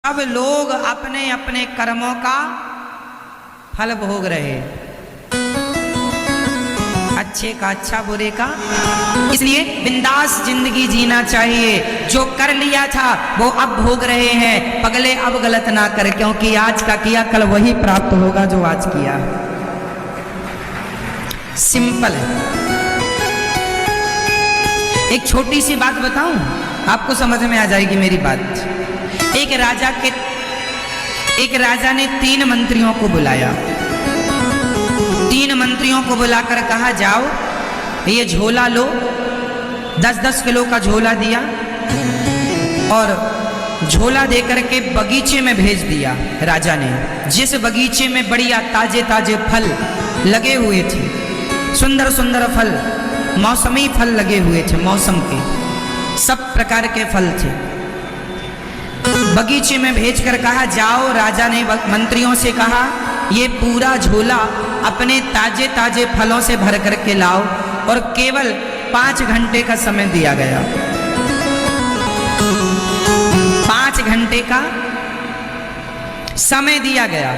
अब लोग अपने अपने कर्मों का फल भोग रहे, अच्छे का अच्छा बुरे का। इसलिए बिंदास जिंदगी जीना चाहिए। जो कर लिया था वो अब भोग रहे हैं, पगले अब गलत ना कर, क्योंकि आज का किया कल वही प्राप्त होगा जो आज किया। सिंपल है। एक छोटी सी बात बताऊं, आपको समझ में आ जाएगी मेरी बात। एक राजा ने 3 मंत्रियों को बुलाया। 3 मंत्रियों को बुलाकर कहा, जाओ ये झोला लो। 10-10 किलो का झोला दिया और झोला देकर के बगीचे में भेज दिया राजा ने। जिस बगीचे में बढ़िया ताजे ताजे फल लगे हुए थे, सुंदर सुंदर फल, मौसमी फल लगे हुए थे, मौसम के सब प्रकार के फल थे। बगीचे में भेजकर कहा, जाओ। राजा ने मंत्रियों से कहा, ये पूरा झोला अपने ताजे ताजे फलों से भर करके लाओ। और केवल 5 घंटे का समय दिया गया। 5 घंटे का समय दिया गया।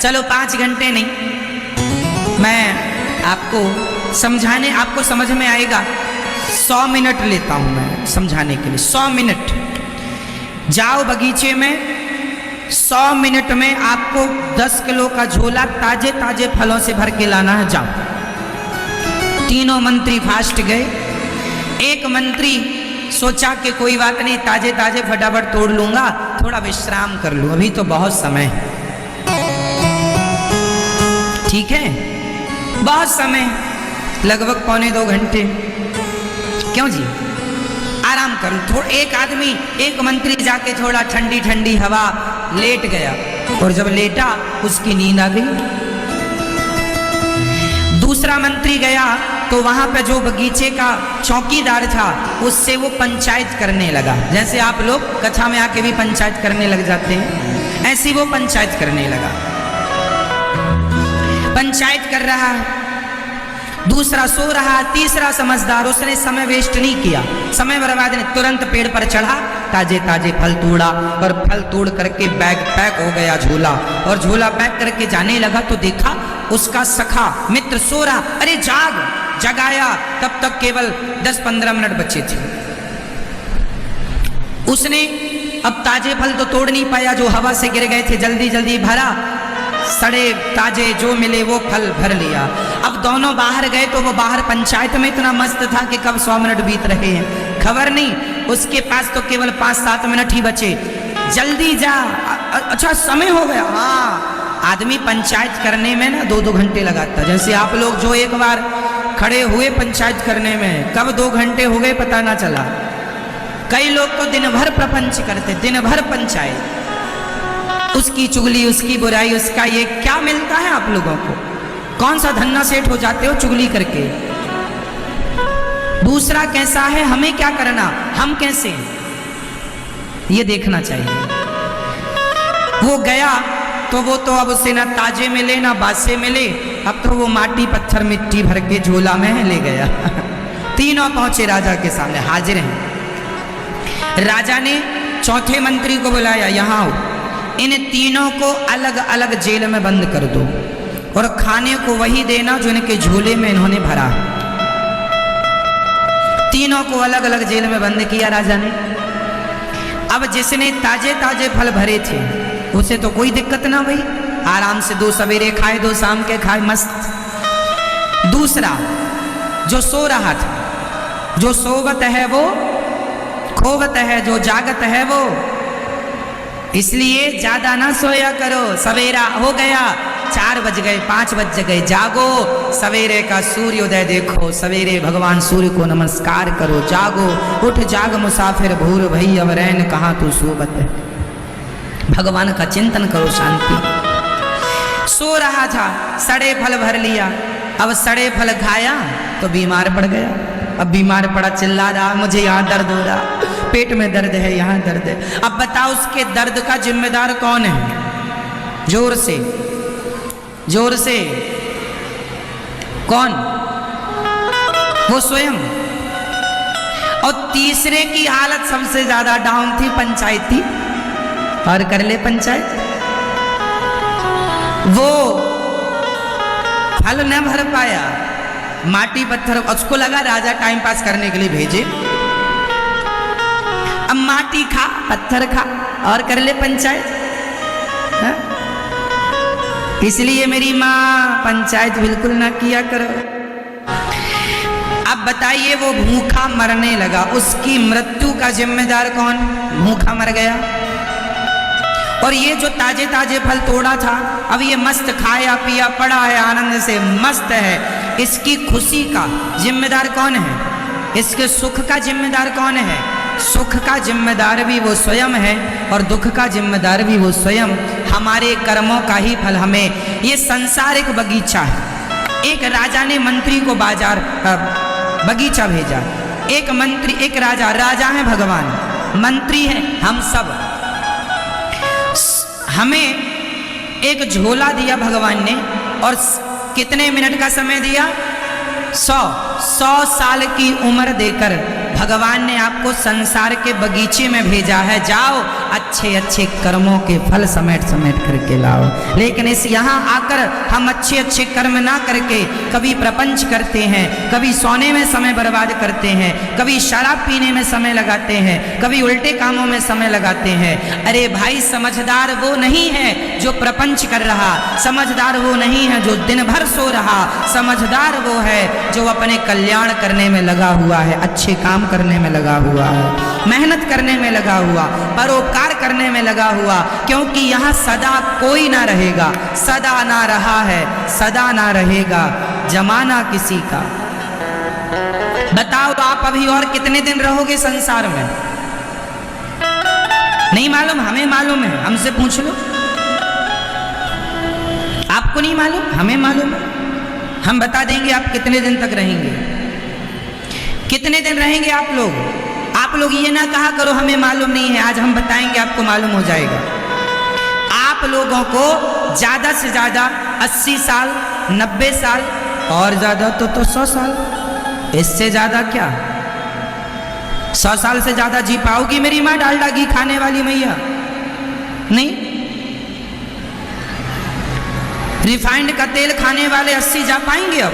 चलो 5 घंटे नहीं, मैं आपको समझाने, आपको समझ में आएगा। 100 मिनट लेता हूं मैं समझाने के लिए। 100 मिनट। जाओ बगीचे में, 100 मिनट में आपको 10 किलो का झोला ताजे ताजे फलों से भर के लाना है। जाओ। तीनों मंत्री फास्ट गए। एक मंत्री सोचा कि कोई बात नहीं, ताजे ताजे फटाफट तोड़ लूंगा, थोड़ा विश्राम कर लूं, अभी तो बहुत समय है। ठीक है, बहुत समय, लगभग 1.25 घंटे। क्यों जी, आराम कर लूं। एक मंत्री जाके थोड़ा ठंडी ठंडी हवा लेट गया, और जब लेटा उसकी नींद आ गई। दूसरा मंत्री गया तो वहां पे जो बगीचे का चौकीदार था उससे वो पंचायत करने लगा। जैसे आप लोग कथा में आके भी पंचायत करने लग जाते हैं, ऐसी वो पंचायत करने लगा। पंचायत कर रहा है, दूसरा सो रहा, तीसरा समझदार, उसने समय वेस्ट नहीं किया, समय बर्बाद नहीं, तुरंत पेड़ पर चढ़ा, ताजे ताजे फल तोड़ा और फल तोड़ करके बैग पैक हो गया झोला। और झोला पैक करके जाने लगा तो देखा उसका सखा मित्र सो रहा। अरे जाग, जगाया, तब तक केवल 10-15 मिनट बचे थे। उसने अब ताजे फल तो तोड़ नहीं पाया, जो हवा से गिर गए थे, जल्दी जल्दी भरा, सड़े ताजे जो मिले वो फल भर लिया। अब दोनों बाहर गए तो वो बाहर पंचायत में इतना मस्त था कि कब 100 मिनट बीत रहे हैं खबर नहीं, उसके पास तो केवल 5-7 मिनट ही बचे। जल्दी जा, अच्छा समय हो गया। हाँ, आदमी पंचायत करने में ना 2-2 घंटे लगाता। जैसे आप लोग जो एक बार खड़े हुए पंचायत करने में, कब 2 घंटे हो गए पता ना चला। कई लोग तो दिन भर प्रपंच करते, दिन भर पंचायत, उसकी चुगली, उसकी बुराई, उसका ये क्या मिलता है आप लोगों को? कौन सा धन्ना सेठ हो जाते हो चुगली करके? दूसरा कैसा है, हमें क्या करना, हम कैसे हैं, ये देखना चाहिए। वो गया तो वो तो अब उसे ना ताजे मिले ना बासे मिले, अब तो वो माटी पत्थर मिट्टी भर के झोला में ले गया। तीनों पहुंचे राजा के सामने, हाजिर हैं। राजा ने चौथे मंत्री को बुलाया, यहां आओ, इन तीनों को अलग अलग जेल में बंद कर दो और खाने को वही देना जो इनके झोले में इन्होंने भरा। तीनों को अलग अलग जेल में बंद किया राजा ने। अब जिसने ताजे ताजे फल भरे थे उसे तो कोई दिक्कत ना हुई, आराम से 2 सवेरे खाए, 2 शाम के खाए, मस्त। दूसरा जो सो रहा था, जो सोवत है वो खोवत है, जो जागत है वो, इसलिए ज्यादा ना सोया करो। सवेरा हो गया, 4 बज गए, 5 बज गए, जागो, सवेरे का सूर्योदय देखो, सवेरे भगवान सूर्य को नमस्कार करो, जागो, उठ जाग मुसाफिर भूर भई अब रैन कहाँ तू सोबत है। भगवान का चिंतन करो, शांति। सो रहा था, सड़े फल भर लिया। अब सड़े फल खाया तो बीमार पड़ गया। अब बीमार पड़ा, चिल्ला रहा, मुझे यहाँ दर्द हो रहा, पेट में दर्द है, यहाँ दर्द है। अब बताओ उसके दर्द का जिम्मेदार कौन है? जोर से, जोर से, कौन? वो स्वयं। और तीसरे की हालत सबसे ज्यादा डाउन थी, पंचायती। और कर ले पंचायत। वो फल न भर पाया, माटी पत्थर, उसको लगा राजा टाइम पास करने के लिए भेजे। अब माटी खा पत्थर खा और कर ले पंचायत। हा? इसलिए मेरी माँ पंचायत बिल्कुल ना किया करो। अब बताइए, वो भूखा मरने लगा, उसकी मृत्यु का जिम्मेदार कौन? भूखा मर गया। और ये जो ताजे ताजे फल तोड़ा था, अब ये मस्त खाया पिया पड़ा है, आनंद से मस्त है, इसकी खुशी का जिम्मेदार कौन है? इसके सुख का जिम्मेदार कौन है? सुख का जिम्मेदार भी वो स्वयं है और दुख का जिम्मेदार भी वो स्वयं। हमारे कर्मों का ही फल हमें। ये संसार एक बगीचा है। एक राजा ने मंत्री को बाजार बगीचा भेजा। एक मंत्री, एक राजा, राजा है भगवान, मंत्री है हम सब। हमें एक झोला दिया भगवान ने और कितने मिनट का समय दिया? 100 साल की उम्र देकर भगवान ने आपको संसार के बगीचे में भेजा है। जाओ अच्छे अच्छे कर्मों के फल समेट समेट करके लाओ। लेकिन इस यहाँ आकर हम अच्छे अच्छे कर्म ना करके कभी प्रपंच करते हैं, कभी सोने में समय बर्बाद करते हैं, कभी शराब पीने में समय लगाते हैं, कभी उल्टे कामों में समय लगाते हैं। अरे भाई, समझदार वो नहीं है जो प्रपंच कर रहा, समझदार वो नहीं है जो दिन भर सो रहा, समझदार वो है जो अपने कल्याण करने में लगा हुआ है, अच्छे काम करने में लगा हुआ है, मेहनत करने में लगा हुआ, परोपकार करने में लगा हुआ। क्योंकि यहाँ सदा कोई ना रहेगा, सदा ना रहा है, सदा ना रहेगा जमाना किसी का। बताओ आप अभी और कितने दिन रहोगे संसार में? नहीं मालूम, हमें मालूम है, हमसे पूछ लो। आपको नहीं मालूम, हमें मालूम है। हम बता देंगे आप कितने दिन तक रहेंगे, कितने दिन रहेंगे आप लोग। आप लोग ये ना कहा करो हमें मालूम नहीं है, आज हम बताएंगे आपको मालूम हो जाएगा। आप लोगों को ज्यादा से ज्यादा 80 साल, 90 साल और ज्यादा तो 100 साल, इससे ज्यादा क्या? 100 साल से ज्यादा जी पाओगी मेरी माँ डालडा घी खाने वाली मैया? नहीं। रिफाइंड का तेल खाने वाले 80 जा पाएंगे? अब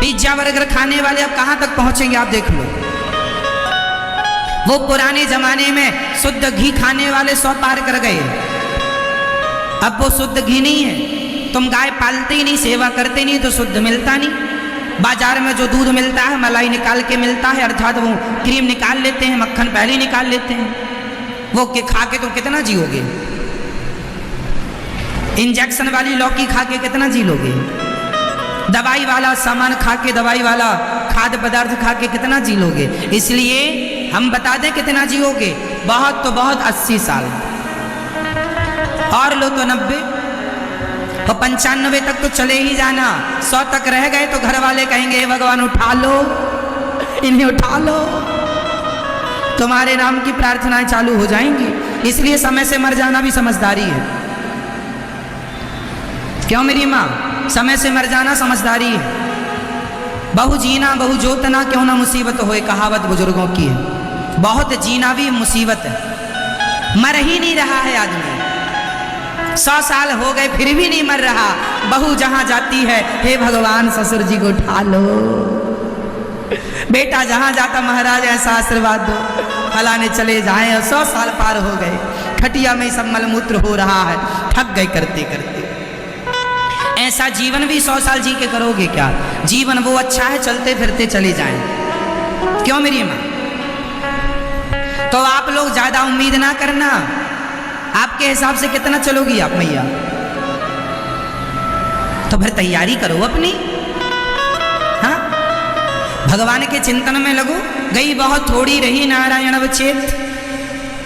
पिज्जा बर्गर खाने वाले अब कहां तक पहुंचेंगे? आप देख लो। वो पुराने जमाने में शुद्ध घी खाने वाले 100 पार कर गए। अब वो शुद्ध घी नहीं है। तुम गाय पालते ही नहीं, सेवा करते नहीं तो शुद्ध मिलता नहीं। बाजार में जो दूध मिलता है मलाई निकाल के मिलता है, अर्थात वो क्रीम निकाल लेते हैं, मक्खन पहले निकाल लेते हैं। वो के खा के तुम कितना जियोगे? इंजेक्शन वाली लौकी खा के कितना जी लोगे? दवाई वाला सामान खा के, दवाई वाला खाद्य पदार्थ खा के कितना जी लोगे? इसलिए हम बता दें कितना जियोगे। बहुत तो बहुत 80 साल, और लो तो 90 और 95 तक तो चले ही जाना। 100 तक रह गए तो घर वाले कहेंगे हे भगवान उठा लो, इन्हें उठा लो, तुम्हारे नाम की प्रार्थनाएं चालू हो जाएंगी। इसलिए समय से मर जाना भी समझदारी है। क्यों मेरी माँ? समय से मर जाना समझदारी है। बहु जीना बहु जोतना क्यों ना मुसीबत होए, कहावत बुजुर्गों की है। बहुत जीना भी मुसीबत है। मर ही नहीं रहा है आदमी, 100 साल हो गए फिर भी नहीं मर रहा। बहू जहां जाती है हे भगवान ससुर जी को उठा लो, बेटा जहां जाता महाराज ऐसा आशीर्वाद दो, फलाने चले जाए। 100 साल पार हो गए, खटिया में सब मलमूत्र हो रहा है, थक गए करते करते। ऐसा जीवन भी 100 साल जी के करोगे क्या? जीवन वो अच्छा है चलते फिरते चले जाएं। क्यों मेरी माँ? तो आप लोग ज्यादा उम्मीद ना करना। आपके हिसाब से कितना चलोगी आप मैया? तो फिर तैयारी करो अपनी। हाँ, भगवान के चिंतन में लगो। गई बहुत थोड़ी रही नारायण अवचेत।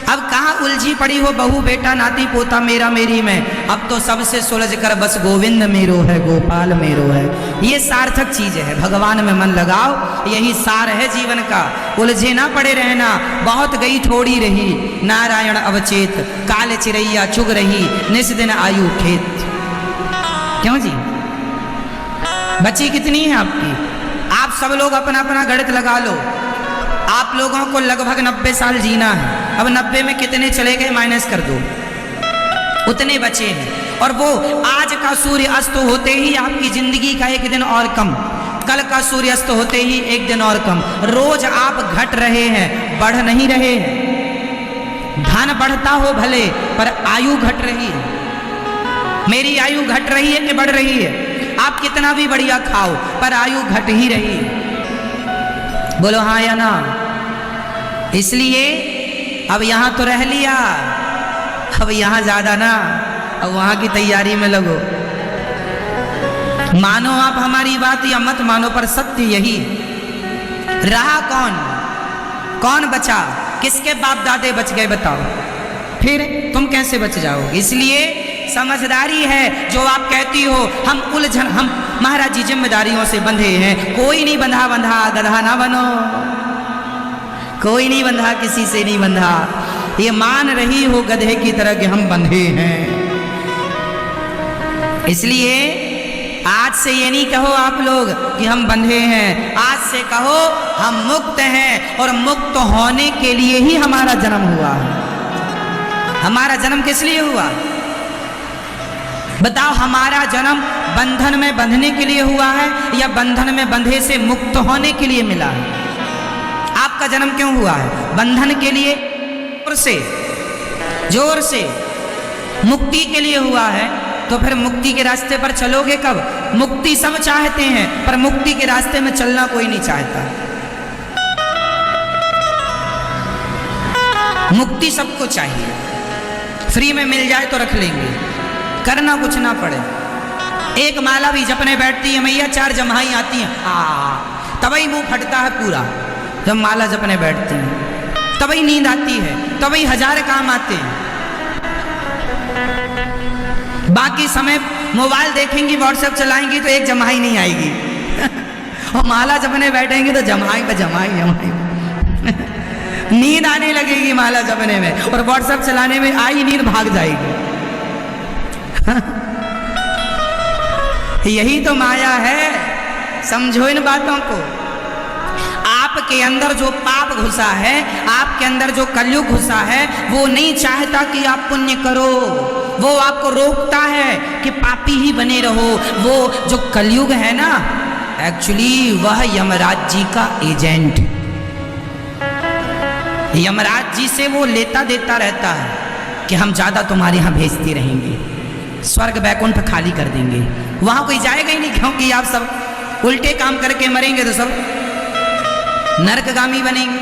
अब कहाँ उलझी पड़ी हो बहू बेटा नाती पोता मेरा मेरी में। अब तो सबसे सुलझ कर बस गोविंद मेरो है, गोपाल मेरो है। ये सार्थक चीज है। भगवान में मन लगाओ, यही सार है जीवन का। उलझे ना पड़े रहना। बहुत गई थोड़ी रही नारायण अवचेत, काल चिरैया चुग रही निस दिन आयु खेत। क्यों जी? बची कितनी है आपकी? आप सब लोग अपना अपना गणित लगा लो। आप लोगों को लगभग 90 साल जीना है। अब 90 में कितने चले गए माइनस कर दो, उतने बचे हैं। और वो आज का सूर्य अस्त होते ही आपकी जिंदगी का एक दिन और कम, कल का सूर्य अस्त होते ही एक दिन और कम। रोज आप घट रहे हैं, बढ़ नहीं रहे हैं। धन बढ़ता हो भले, पर आयु घट रही है। मेरी आयु घट रही है कि बढ़ रही है? आप कितना भी बढ़िया खाओ, पर आयु घट ही रही है। बोलो हाँ या ना? इसलिए अब यहां तो रह लिया, अब यहां ज्यादा ना, अब वहां की तैयारी में लगो। मानो आप हमारी बात या मत मानो, पर सत्य यही रहा। कौन बचा? किसके बाप दादे बच गए बताओ, फिर तुम कैसे बच जाओगे? इसलिए समझदारी है जो आप कहती हो हम उलझन, हम महाराज जी जिम्मेदारियों से बंधे हैं। कोई नहीं बंधा गधा ना बनो, कोई नहीं बंधा, किसी से नहीं बंधा। ये मान रही हो गधे की तरह कि हम बंधे हैं। इसलिए आज से ये नहीं कहो आप लोग कि हम बंधे हैं, आज से कहो हम मुक्त हैं। और मुक्त होने के लिए ही हमारा जन्म हुआ है। हमारा जन्म किस लिए हुआ बताओ? हमारा जन्म बंधन में बंधने के लिए हुआ है या बंधन में बंधे से मुक्त होने के लिए मिला है? आपका जन्म क्यों हुआ है? बंधन के लिए, जोर से मुक्ति के लिए हुआ है। तो फिर मुक्ति के रास्ते पर चलोगे कब? मुक्ति सब चाहते हैं, पर मुक्ति के रास्ते में चलना कोई नहीं चाहता। मुक्ति सबको चाहिए, फ्री में मिल जाए तो रख लेंगे, करना कुछ ना पड़े। एक माला भी जपने बैठती है मैया, 4 जम्हाई आती हैं, तभी मुंह फटता है पूरा। जब माला जपने बैठती हैं तभी नींद आती है, तभी 1000 काम आते हैं। बाकी समय मोबाइल देखेंगी, व्हाट्सएप चलाएंगी तो एक जम्हाई नहीं आएगी। और माला जपने बैठेंगी तो जम्हाई पे जम्हाई नींद आने लगेगी माला जपने में, और व्हाट्सएप चलाने में आई नींद भाग जाएगी। यही तो माया है, समझो इन बातों को। आपके अंदर जो पाप घुसा है, आपके अंदर जो कलयुग घुसा है, वो नहीं चाहता कि आप पुण्य करो, वो आपको रोकता है कि पापी ही बने रहो। वो जो कलयुग है ना, एक्चुअली वह यमराज जी का एजेंट। यमराज जी से वो लेता देता रहता है कि हम ज्यादा तुम्हारे यहां भेजते रहेंगे, स्वर्ग बैकुंठ खाली कर देंगे, वहां कोई जाएगा ही नहीं, क्योंकि आप सब उल्टे काम करके मरेंगे तो सब नरकगामी बनेंगे।